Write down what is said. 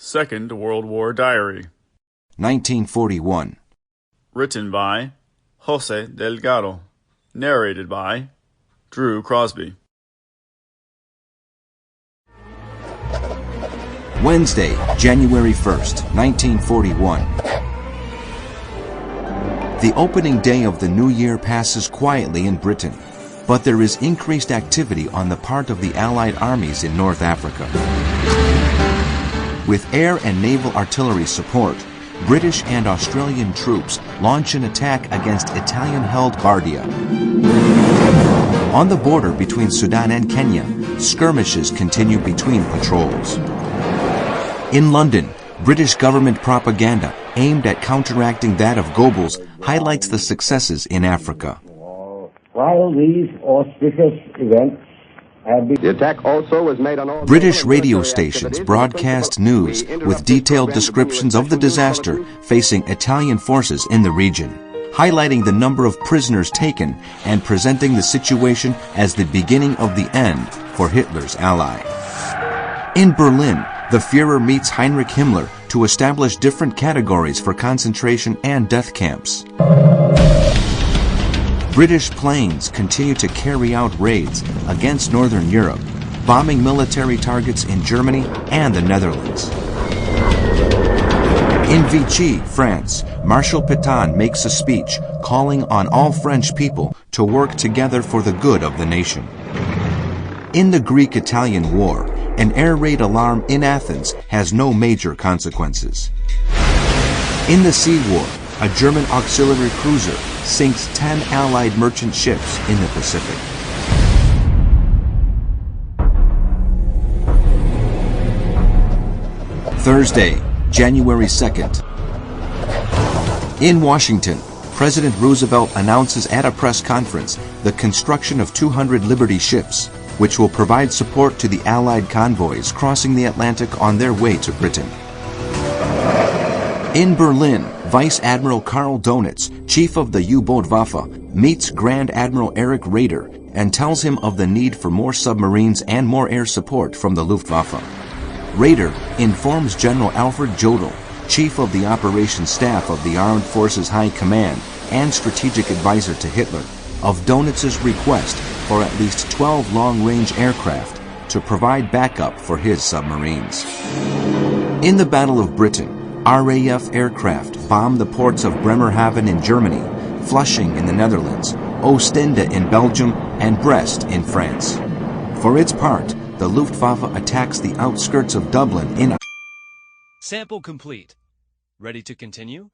Second World War Diary. 1941. Written by José Delgado. Narrated by Drew Crosby. Wednesday, January 1st, 1941. The opening day of the new year passes quietly in Britain, but there is increased activity on the part of the Allied armies in North Africa. With air and naval artillery support, British and Australian troops launch an attack against Italian-held Bardia. On the border between Sudan and Kenya, skirmishes continue between patrols. In London, British government propaganda aimed at counteracting that of Goebbels highlights the successes in Africa. While these auspicious events have been... The attack also was made on all British radio stations broadcast news with detailed descriptions of the disaster facing Italian forces in the region, highlighting the number of prisoners taken and presenting the situation as the beginning of the end for Hitler's ally. In Berlin, the Führer meets Heinrich Himmler to establish different categories for concentration and death camps. British planes continue to carry out raids against Northern Europe, bombing military targets in Germany and the Netherlands. In Vichy, France, Marshal Pétain makes a speech calling on all French people to work together for the good of the nation. In the Greek-Italian War, an air raid alarm in Athens has no major consequences. In the Sea War, a German auxiliary cruiser sinks 10 Allied merchant ships in the Pacific. Thursday, January 2nd. In Washington, President Roosevelt announces at a press conference the construction of 200 Liberty ships, which will provide support to the Allied convoys crossing the Atlantic on their way to Britain. In Berlin, Vice Admiral Karl Donitz, chief of the U-boat Waffe, meets Grand Admiral Erich Raeder and tells him of the need for more submarines and more air support from the Luftwaffe. Raeder informs General Alfred Jodl, chief of the operations staff of the Armed Forces High Command and strategic advisor to Hitler, of Donitz's request for at least 12 long-range aircraft to provide backup for his submarines. In the Battle of Britain, RAF aircraft bombed the ports of Bremerhaven in Germany, Flushing in the Netherlands, Ostende in Belgium, and Brest in France. For its part, the Luftwaffe attacks the outskirts of Dublin in... Sample complete. Ready to continue?